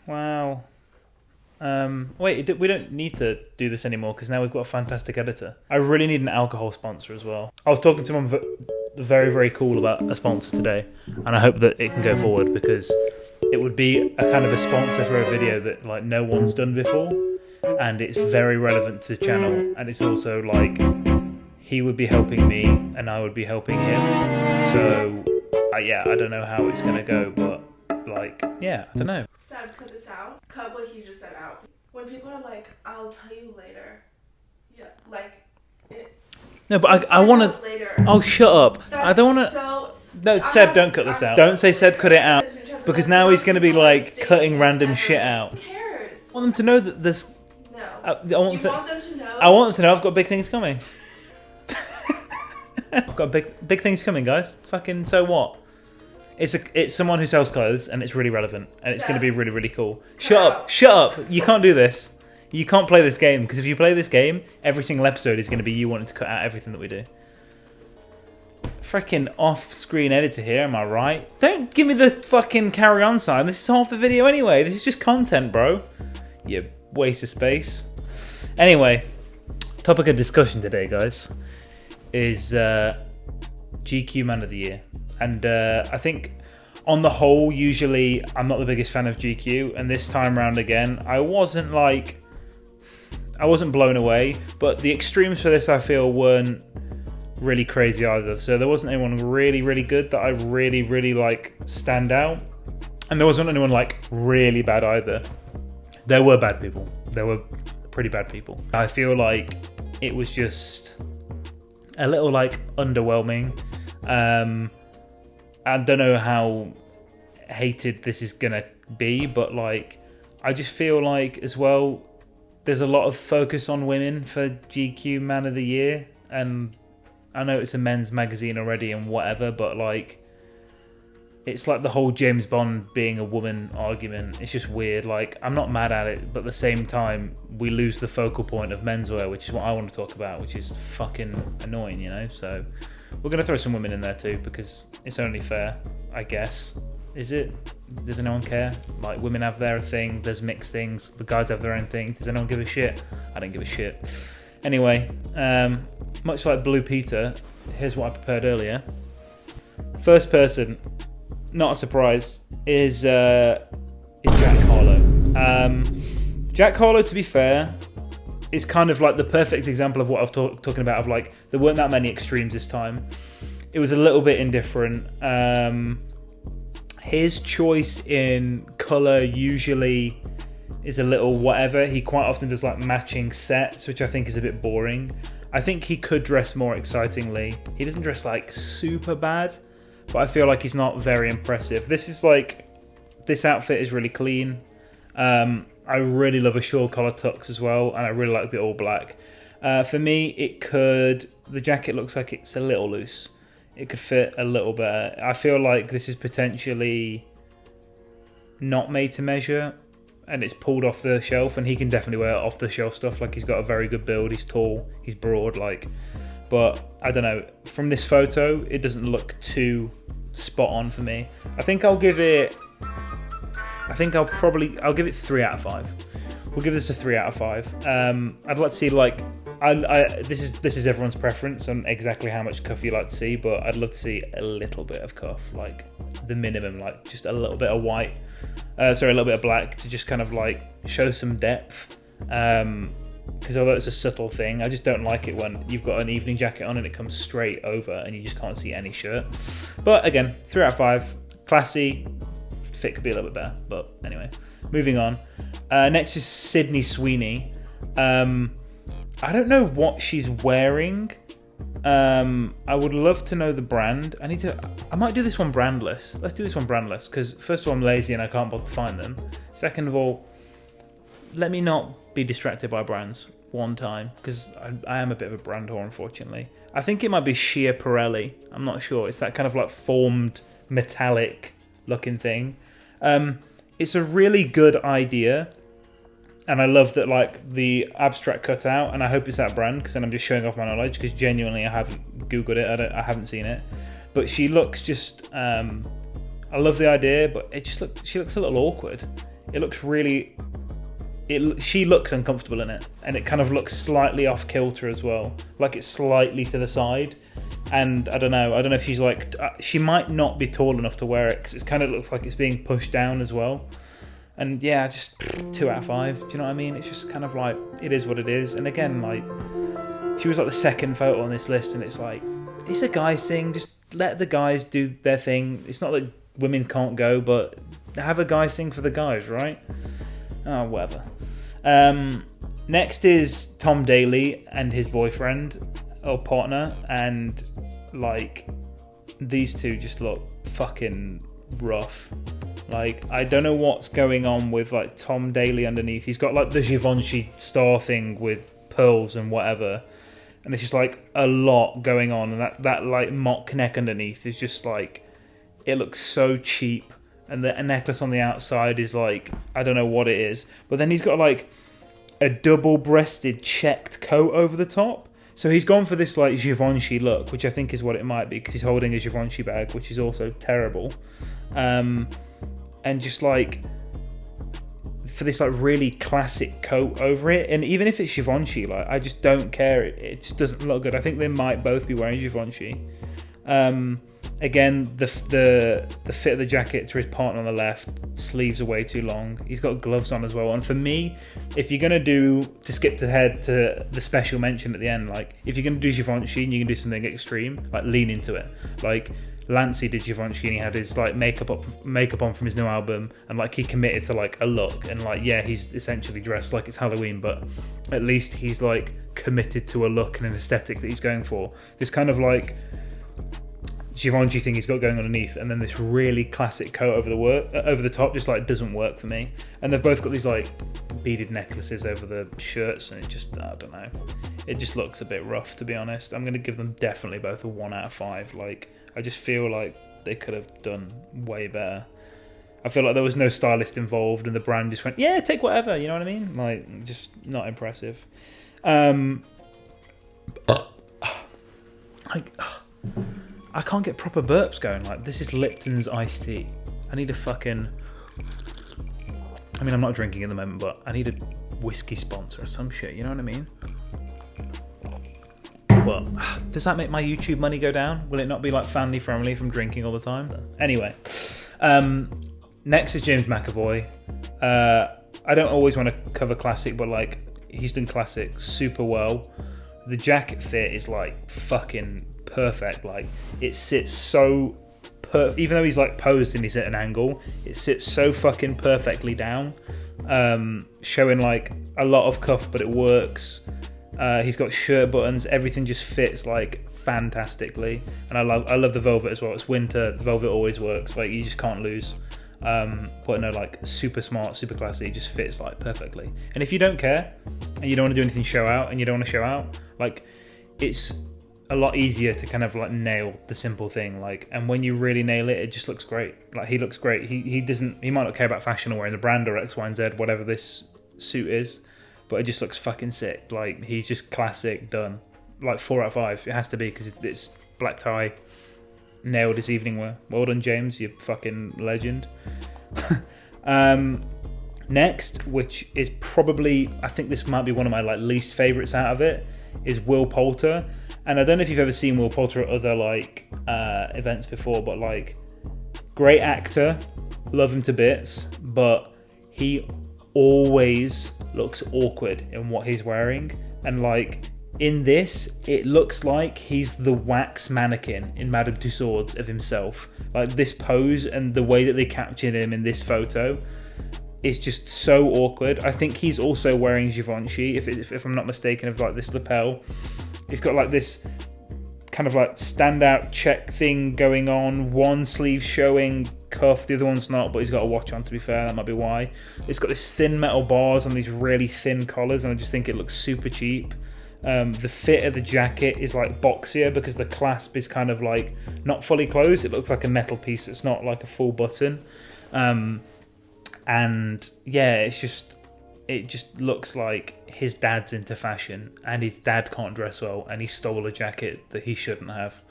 Wow. Wait, we don't need to do this anymore because now we've got a fantastic editor. I really need an alcohol sponsor as well. I was talking to someone very, very cool about a sponsor today, and I hope that it can go forward because it would be a kind of a sponsor for a video that like no one's done before, and it's very relevant to the channel, and it's also like he would be helping me and I would be helping him. So yeah, I don't know how it's gonna go, but like, yeah, I don't know. Seb, cut this out. Cut what he just said out. When people are like, I'll tell you later. Yeah, like it. No, but I want to. Oh, shut up! I don't want to. No, Seb, don't cut this out. Don't say Seb cut it out because now he's going to be like cutting random shit out. Who cares? I want them to know that there's. No. I want them to know. I want them to know I've got big things coming. I've got big things coming, guys. Fucking so what? It's someone who sells clothes and it's really relevant and it's going to be really, really cool. Shut up! You can't do this. You can't play this game because if you play this game, every single episode is going to be you wanting to cut out everything that we do. Freaking off-screen editor here, am I right? Don't give me the fucking carry on sign. This is half the video anyway. This is just content, bro. You waste of space. Anyway, topic of discussion today, guys, is GQ Man of the Year. And I think on the whole, usually I'm not the biggest fan of GQ. And this time around again, I wasn't blown away. But the extremes for this, I feel, weren't really crazy either. So there wasn't anyone really, really good that I really, really like stand out. And there wasn't anyone like really bad either. There were bad people. There were pretty bad people. I feel like it was just a little like underwhelming. I don't know how hated this is gonna be, but like I just feel like as well there's a lot of focus on women for GQ Man of the Year, and I know it's a men's magazine already and whatever, but like it's like the whole James Bond being a woman argument. It's just weird. Like I'm not mad at it, but at the same time we lose the focal point of menswear, which is what I want to talk about, which is fucking annoying, you know. So we're going to throw some women in there too because it's only fair, I guess. Is it? Does anyone care? Like, women have their thing, there's mixed things, the guys have their own thing. Does anyone give a shit? I don't give a shit. Anyway, much like Blue Peter, here's what I prepared earlier. First person, not a surprise, is Jack Harlow. Jack Harlow, to be fair, is kind of like the perfect example of what I was talking about, of like there weren't that many extremes this time. It was a little bit indifferent. His choice in colour usually is a little whatever. He quite often does like matching sets, which I think is a bit boring. I think he could dress more excitingly. He doesn't dress like super bad, but I feel like he's not very impressive. This outfit is really clean. I really love a shawl collar tux as well, and I really like the all black. For me, the jacket looks like it's a little loose. It could fit a little better. I feel like this is potentially not made to measure, and it's pulled off the shelf, and he can definitely wear off the shelf stuff. Like, he's got a very good build, he's tall, he's broad, like, but I don't know. From this photo, it doesn't look too spot on for me. I think I'll give it 3 out of 5. We'll give this a 3 out of 5. I'd like to see like, this is everyone's preference on exactly how much cuff you like to see, but I'd love to see a little bit of cuff, like the minimum, like just a little bit of a little bit of black to just kind of like show some depth. Because although it's a subtle thing, I just don't like it when you've got an evening jacket on and it comes straight over and you just can't see any shirt. But again, 3 out of 5, classy. Fit could be a little bit better, but anyway, moving on. Next is Sydney Sweeney. I don't know what she's wearing. I would love to know the brand. I might do this one brandless. Let's do this one brandless, because first of all, I'm lazy and I can't bother to find them. Second of all, let me not be distracted by brands one time, because I am a bit of a brand whore, unfortunately. I think it might be sheer Borrelli. I'm not sure. It's that kind of like formed metallic looking thing. It's a really good idea, and I love that, like, the abstract cutout, and I hope it's that brand, because then I'm just showing off my knowledge, because genuinely I haven't googled it, I haven't seen it, but she looks just I love the idea, but she looks a little awkward. it looks really. She looks uncomfortable in it, and it kind of looks slightly off kilter as well, like it's slightly to the side. And I don't know if she's like, she might not be tall enough to wear it because it kind of looks like it's being pushed down as well. And yeah, just 2 out of 5. Do you know what I mean? It's just kind of like, it is what it is. And again, like, she was like the second photo on this list, and it's like, it's a guy's thing. Just let the guys do their thing. It's not that women can't go, but have a guy sing for the guys, right? Oh, whatever. Next is Tom Daly and his boyfriend or partner, and like these two just look fucking rough. Like, I don't know what's going on with like Tom Daly underneath. He's got like the Givenchy star thing with pearls and whatever, and it's just like a lot going on, and that like mock neck underneath is just like, it looks so cheap. And the necklace on the outside is like, I don't know what it is. But then he's got like a double-breasted checked coat over the top. So he's gone for this like Givenchy look, which I think is what it might be, because he's holding a Givenchy bag, which is also terrible. And just like, for this like really classic coat over it. And even if it's Givenchy, like, I just don't care. It just doesn't look good. I think they might both be wearing Givenchy. Again, the fit of the jacket to his partner on the left, sleeves are way too long. He's got gloves on as well. And for me, if you're going to skip ahead to the special mention at the end, like, if you're going to do Givenchy and you can do something extreme, like, lean into it. Like, Lancey did Givenchy and he had his, like, makeup on from his new album, and, like, he committed to, like, a look. And, like, yeah, he's essentially dressed like it's Halloween, but at least he's, like, committed to a look and an aesthetic that he's going for. This kind of, like, Givenchy thing he's got going underneath, and then this really classic coat over the top just like doesn't work for me. And they've both got these like beaded necklaces over the shirts, and it just, I don't know, it just looks a bit rough, to be honest. I'm going to give them definitely both a 1 out of 5. Like, I just feel like they could have done way better. I feel like there was no stylist involved, and the brand just went, yeah, take whatever, you know what I mean? Like, just not impressive. I can't get proper burps going. Like, this is Lipton's iced tea. I need a fucking... I mean, I'm not drinking at the moment, but I need a whiskey sponsor or some shit, you know what I mean? Well, does that make my YouTube money go down? Will it not be, like, family friendly from drinking all the time? Anyway. Next is James McAvoy. I don't always want to cover classic, but, like, he's done classic super well. The jacket fit is, like, fucking perfect. Like, it sits so even though he's like posed and he's at an angle, it sits so fucking perfectly down, showing like a lot of cuff, but it works. He's got shirt buttons, everything just fits like fantastically, and I love the velvet as well. It's winter, the velvet always works, like you just can't lose. But no, like super smart, super classy, just fits like perfectly. And if you don't care and you don't want to do anything show out, and you don't want to show out, like, it's a lot easier to kind of like nail the simple thing, like, and when you really nail it, it just looks great. Like, he looks great. He might not care about fashion or wearing the brand or X, Y, and Z, whatever this suit is, but it just looks fucking sick. Like, he's just classic, done. Like 4 out of 5. It has to be, because it's black tie, nailed his evening wear. Well done, James, you fucking legend. Next, which is probably, I think this might be one of my like least favourites out of it, is Will Poulter. And I don't know if you've ever seen Will Poulter at other like events before, but like, great actor, love him to bits, but he always looks awkward in what he's wearing. And like, in this, it looks like he's the wax mannequin in Madame Tussauds of himself. Like, this pose and the way that they captured him in this photo is just so awkward. I think he's also wearing Givenchy, if I'm not mistaken, of like this lapel. He's got like this kind of like standout check thing going on. One sleeve showing cuff, the other one's not, but he's got a watch on, to be fair, that might be why. It's got this thin metal bars on these really thin collars, and I just think it looks super cheap. The fit of the jacket is like boxier because the clasp is kind of like not fully closed. It looks like a metal piece. It's not like a full button. And yeah, it just looks like his dad's into fashion, and his dad can't dress well, and he stole a jacket that he shouldn't have.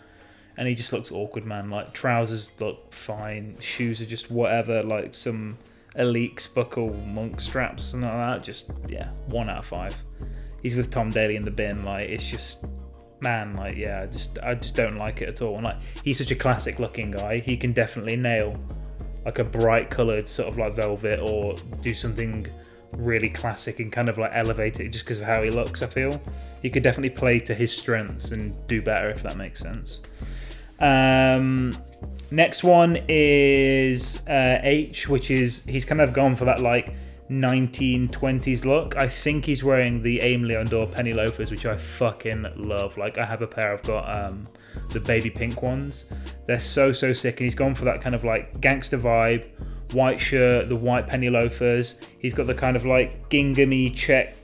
And he just looks awkward, man. Like, trousers look fine, shoes are just whatever, like some elite buckle monk straps, something like that. Just 1 out of 5. He's with Tom Daly in the bin. Like, it's just, man, like, I just don't like it at all. And like, he's such a classic looking guy. He can definitely nail like a bright coloured sort of like velvet, or do something really classic and kind of like elevate it just because of how he looks. I feel he could definitely play to his strengths and do better, if that makes sense. Next one is H, which is, he's kind of gone for that like 1920s look. I think he's wearing the Aime Leon Dore penny loafers, which I fucking love. Like, I have a pair. I've got the baby pink ones. They're so sick, and he's gone for that kind of like gangster vibe. White shirt, the white penny loafers. He's got the kind of like ginghamy check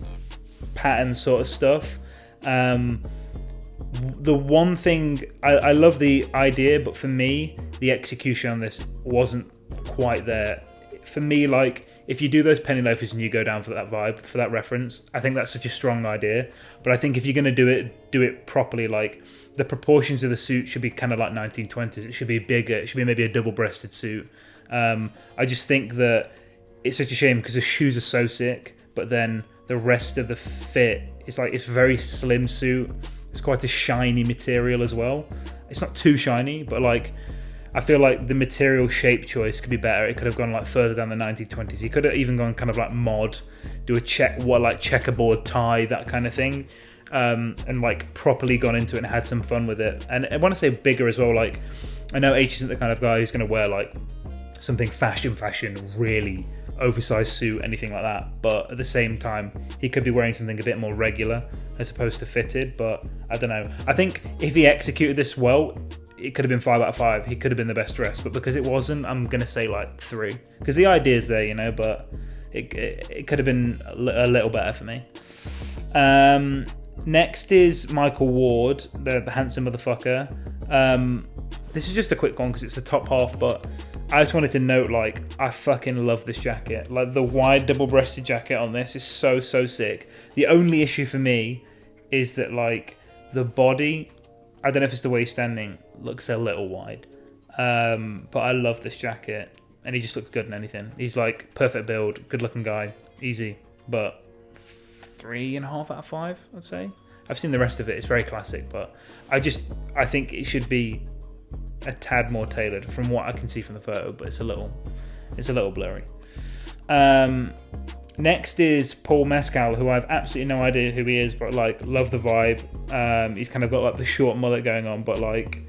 pattern sort of stuff. The one thing, I love the idea, but for me, the execution on this wasn't quite there. For me, like, if you do those penny loafers and you go down for that vibe, for that reference, I think that's such a strong idea. But I think if you're going to do it properly. Like, the proportions of the suit should be kind of like 1920s. It should be bigger. It should be maybe a double-breasted suit. I just think that it's such a shame because the shoes are so sick, but then the rest of the fit is like, it's very slim suit. It's quite a shiny material as well. It's not too shiny, but like, I feel like the material shape choice could be better. It could have gone like further down the 1920s. He could have even gone kind of like mod, do a checkerboard tie, that kind of thing, and like properly gone into it and had some fun with it. And I want to say bigger as well. Like, I know H isn't the kind of guy who's going to wear like something fashion, really oversized suit, anything like that. But at the same time, he could be wearing something a bit more regular as opposed to fitted. But I don't know. I think if he executed this well, it could have been 5 out of 5. He could have been the best dressed, but because it wasn't, I'm gonna say like 3. Because the idea's there, you know, but it could have been a little better for me. Next is Michael Ward, the handsome motherfucker. This is just a quick one because it's the top half, but I just wanted to note, like, I fucking love this jacket. Like, the wide double-breasted jacket on this is so sick. The only issue for me is that, like, the body, I don't know if it's the way he's standing, looks a little wide. But I love this jacket, and he just looks good in anything. He's, like, perfect build, good-looking guy, easy. But 3.5 out of 5, I'd say. I've seen the rest of it. It's very classic, but I think it should be a tad more tailored from what I can see from the photo, but it's a little blurry. Next is Paul Mescal, who I have absolutely no idea who he is, but like, love the vibe. He's kind of got like the short mullet going on, but like,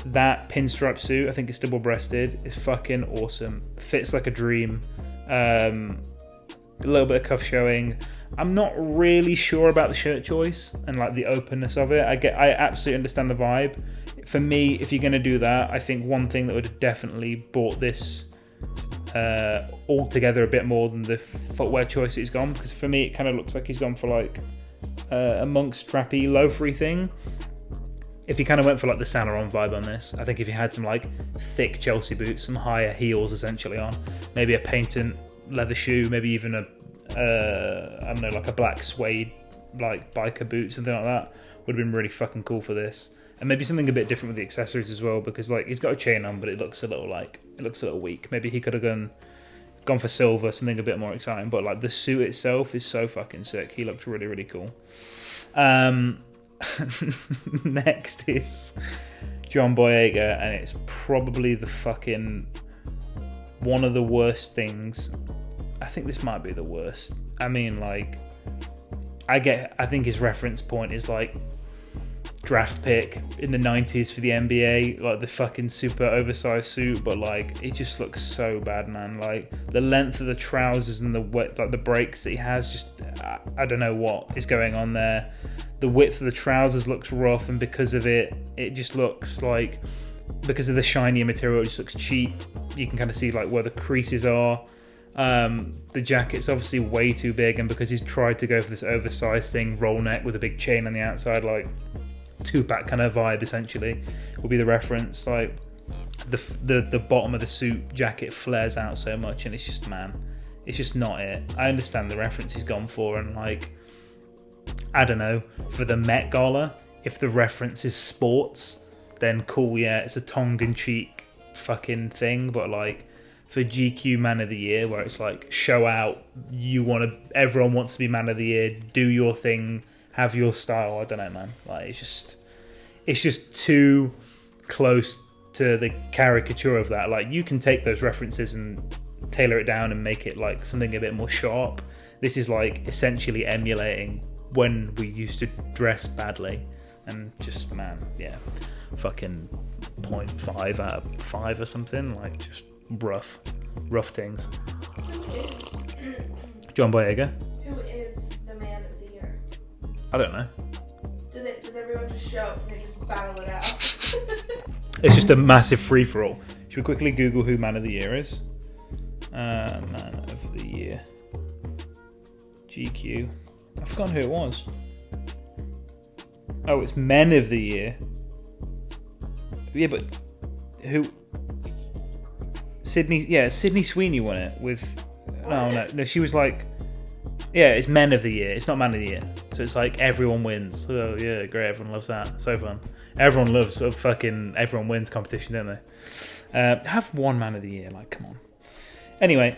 that pinstripe suit, I think it's double-breasted, is fucking awesome. Fits like a dream. A little bit of cuff showing. I'm not really sure about the shirt choice and like the openness of it. I absolutely understand the vibe. For me, if you're going to do that, I think one thing that would have definitely brought this all together a bit more than the footwear choice he's gone, because for me it kind of looks like he's gone for like a monk's trappy loafery thing. If he kind of went for like the Saint Laurent vibe on this, I think if he had some like thick Chelsea boots, some higher heels essentially on, maybe a patent leather shoe, maybe even a I don't know, like a black suede like biker boot, something like that, would have been really fucking cool for this. And maybe something a bit different with the accessories as well, because like, he's got a chain on, but it looks a little weak. Maybe he could have gone for silver, something a bit more exciting. But like, the suit itself is so fucking sick. He looked really cool. Next is John Boyega, and it's probably the fucking one of the worst things. I think this might be the worst. I mean, like, I think his reference point is like draft pick in the 90s for the NBA, like the fucking super oversized suit, but like, it just looks so bad, man. Like, the length of the trousers and the breaks that he has, just I don't know what is going on there. The width of the trousers looks rough, and because of it just looks like, because of the shinier material, it just looks cheap. You can kind of see like where the creases are. The jacket's obviously way too big, and because he's tried to go for this oversized thing, roll neck with a big chain on the outside, like two-pack kind of vibe essentially will be the reference. Like, the bottom of the suit jacket flares out so much, and it's just, man, it's just not it. I understand the reference he's gone for, and like, I don't know, for the Met Gala, if the reference is sports, then cool, yeah, it's a tongue-in-cheek fucking thing, but like, for GQ Man of the Year, where it's like show out, everyone wants to be Man of the Year, do your thing, have your style. I don't know, man. Like it's just too close to the caricature of that. Like you can take those references and tailor it down and make it like something a bit more sharp. This is like essentially emulating when we used to dress badly, and just, man, yeah, fucking 0.5 out of 5 or something. Like just rough things. Who is? John Boyega. Who is the Man of the Year? I don't know. Does everyone just show up and they just battle it out? It's just a massive free for all. Should we quickly Google who Man of the Year is? Man of the Year. GQ. I've forgotten who it was. Oh, it's Men of the Year. Yeah, but who? Sydney Sweeney won it with. No, she was like. Yeah, it's Men of the Year. It's not Man of the Year. So it's like everyone wins. Oh yeah, great. Everyone loves that. So fun. Everyone loves everyone wins competition, don't they? Have one Man of the Year. Like, come on. Anyway,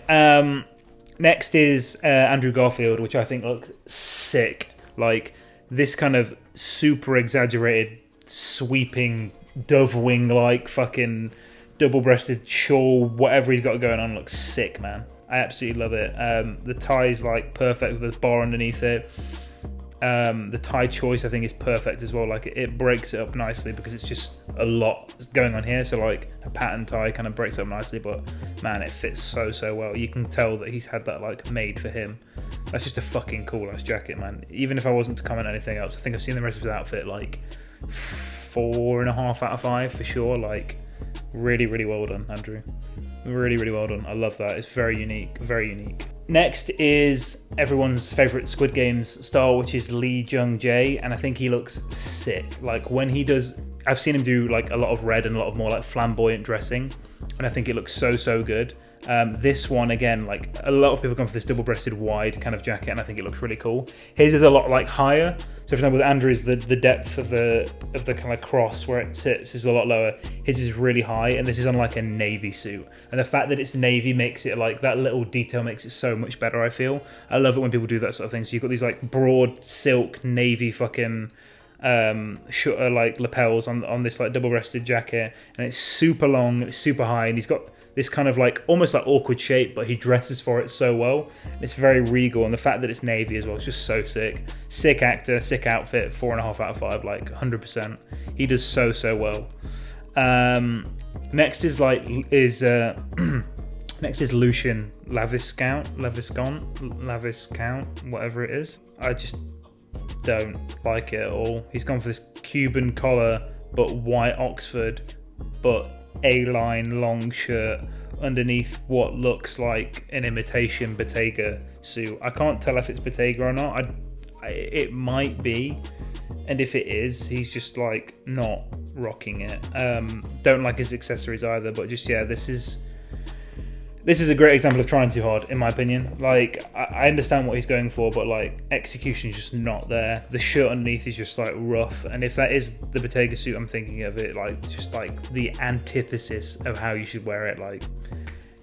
next is Andrew Garfield, which I think looks sick. Like this kind of super exaggerated, sweeping dove wing like fucking double-breasted shawl, whatever he's got going on, looks sick, man. I absolutely love it. The tie's like perfect with the bar underneath it. The tie choice I think is perfect as well. Like it breaks it up nicely because it's just a lot going on here. So like a pattern tie kind of breaks it up nicely, but man, it fits so well. You can tell that he's had that like made for him. That's just a fucking cool ass jacket, man. Even if I wasn't to comment on anything else, I think I've seen the rest of his outfit like 4.5 out of 5 for sure. Like really well done, Andrew. Really well done. I love that. It's very unique. Next is everyone's favorite Squid Games star, which is Lee Jung-jae, and I think he looks sick. Like when he does, I've seen him do like a lot of red and a lot of more like flamboyant dressing, and I think it looks so good. This one again, like a lot of people come for this double-breasted wide kind of jacket, and I think it looks really cool. His is a lot like higher. So for example, with Andrew's, the depth of the kind of cross where it sits is a lot lower. His is really high, and this is on like a navy suit. And the fact that it's navy makes it like that little detail makes it so much better. I feel. I love it when people do that sort of thing. So you've got these like broad silk navy fucking shutter like lapels on this like double-breasted jacket, and it's super long, it's super high, and he's got this kind of like almost like awkward shape, but he dresses for it so well. It's very regal, and the fact that it's navy as well is just so sick. Sick actor, sick outfit. 4.5 out of 5, like 100%. He does so well. Next is next is Lucien Laviscount, whatever it is. I just don't like it at all. He's gone for this Cuban collar, but white Oxford, but A-line long shirt underneath what looks like an imitation Bottega suit. I can't tell if it's Bottega or not. It might be, and if it is, he's just like not rocking it. Don't like his accessories either, but just yeah, this is a great example of trying too hard, in my opinion. Like, I understand what he's going for, but like execution is just not there. The shirt underneath is just like rough, and if that is the Bottega suit, I'm thinking of it like just like the antithesis of how you should wear it. Like,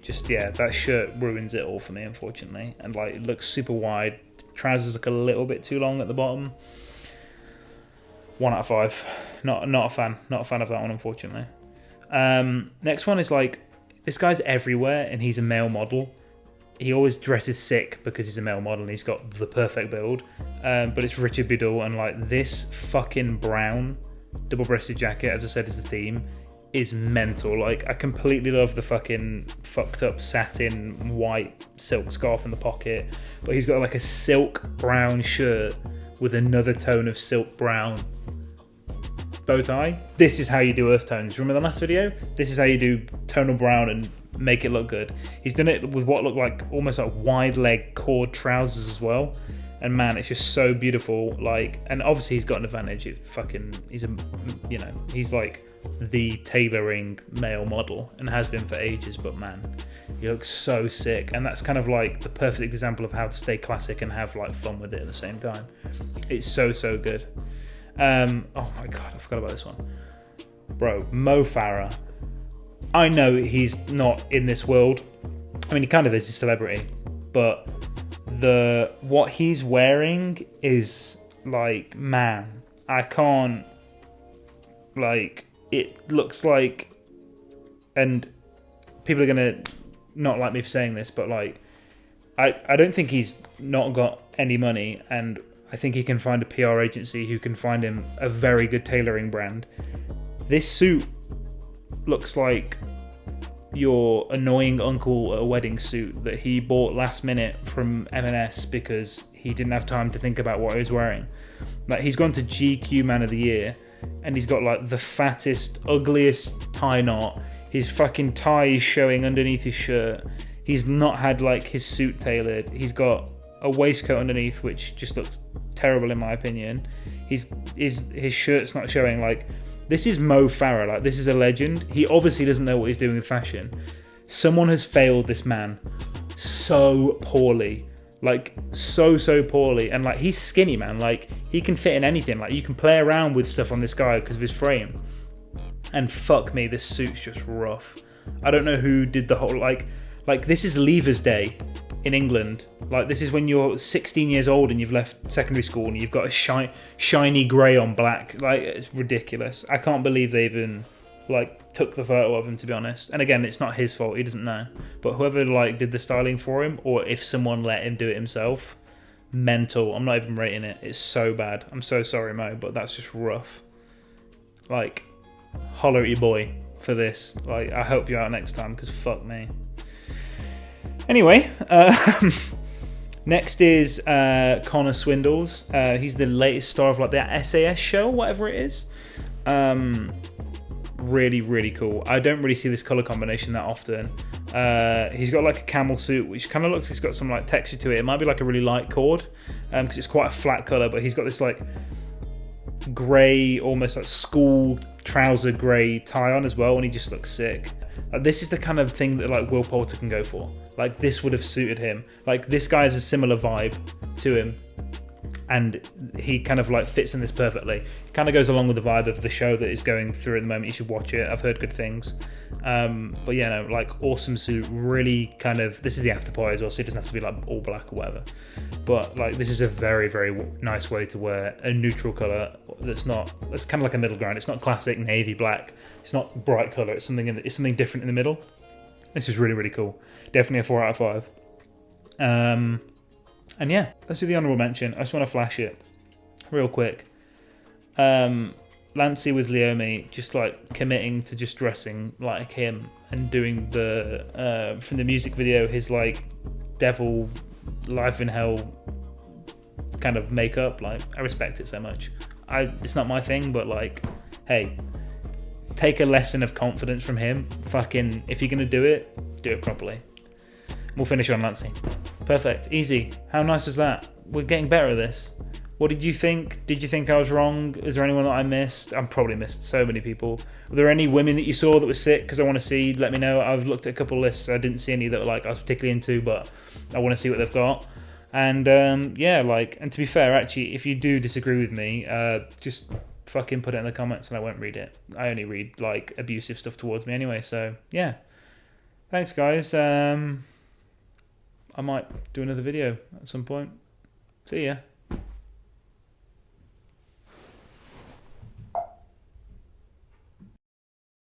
just yeah, that shirt ruins it all for me, unfortunately. And like, it looks super wide. Trousers look a little bit too long at the bottom. 1 out of 5. Not a fan of that one, unfortunately. Next one is like, this guy's everywhere, and he's a male model. He always dresses sick because he's a male model and he's got the perfect build. But it's Richard Biedul, and like this fucking brown double-breasted jacket, as I said, is the theme, is mental. Like, I completely love the fucking fucked up satin white silk scarf in the pocket, but he's got like a silk brown shirt with another tone of silk brown bow tie. This is how you do earth tones. Remember the last video? This is how you do tonal brown and make it look good. He's done it with what look like almost like wide leg cord trousers as well, and man, it's just so beautiful. Like, and obviously he's got an advantage. He's like the tailoring male model and has been for ages, but man, he looks so sick. And that's kind of like the perfect example of how to stay classic and have like fun with it at the same time. It's so good. Oh my god, I forgot about this one. Bro, Farah. I know he's not in this world, I mean, he kind of is a celebrity, but what he's wearing is like, man, I can't, like, it looks like, and people are gonna not like me for saying this, but like, I don't think he's not got any money, and I think he can find a PR agency who can find him a very good tailoring brand. This suit looks like your annoying uncle at a wedding suit that he bought last minute from M&S because he didn't have time to think about what he was wearing. Like, he's gone to GQ Man of the Year and he's got like the fattest, ugliest tie knot. His fucking tie is showing underneath his shirt. He's not had like his suit tailored. He's got a waistcoat underneath which just looks terrible in my opinion. His shirt's not showing. Like, this is Mo Farah. Like, this is a legend. He obviously doesn't know what he's doing with fashion. Someone has failed this man so poorly. Like, so poorly. And like, he's skinny, man. Like, he can fit in anything. Like, you can play around with stuff on this guy because of his frame. And fuck me, this suit's just rough. I don't know who did the whole, like this is Leavers Day in England. Like, this is when you're 16 years old and you've left secondary school and you've got a shiny grey on black. Like, it's ridiculous. I can't believe they even like took the photo of him, to be honest. And again, it's not his fault, he doesn't know. But whoever like did the styling for him, or if someone let him do it himself, mental. I'm not even rating it. It's so bad. I'm so sorry, Mo, but that's just rough. Like, holler at your boy for this. Like, I hope you're out next time, because fuck me. Anyway, next is Connor Swindells. He's the latest star of like that SAS show, whatever it is. Really cool. I don't really see this color combination that often. He's got like a camel suit, which kind of looks like it's got some like texture to it. It might be like a really light cord, because it's quite a flat color, but he's got this like grey, almost like school trouser grey tie on as well, and he just looks sick. This is the kind of thing that like Will Poulter can go for. Like, this would have suited him. Like, this guy has a similar vibe to him, and he kind of like fits in this perfectly. It kind of goes along with the vibe of the show that is going through at the moment. You should watch it. I've heard good things. But yeah, no, like, awesome suit. Really kind of, this is the after party as well, so it doesn't have to be like all black or whatever. But like, this is a very nice way to wear a neutral color that's kind of like a middle ground. It's not classic navy black. It's not bright color. It's something different in the middle. This is really cool. Definitely a 4 out of 5. And yeah, let's do the honourable mention. I just want to flash it real quick. Lancey with Leomi just like committing to just dressing like him and doing the from the music video, his like devil life in hell kind of makeup. Like, I respect it so much. It's not my thing, but like, hey, take a lesson of confidence from him. Fucking, if you're gonna do it properly. We'll finish on Lancey. Perfect, easy. How nice was that? We're getting better at this. What did you think? Did you think I was wrong? Is there anyone that I missed? I've probably missed so many people. Were there any women that you saw that were sick? Because I want to see, let me know. I've looked at a couple of lists. I didn't see any that like I was particularly into, but I want to see what they've got. And yeah, like, and to be fair, actually, if you do disagree with me, just fucking put it in the comments and I won't read it. I only read like abusive stuff towards me anyway, so yeah. Thanks, guys. I might do another video at some point. See ya.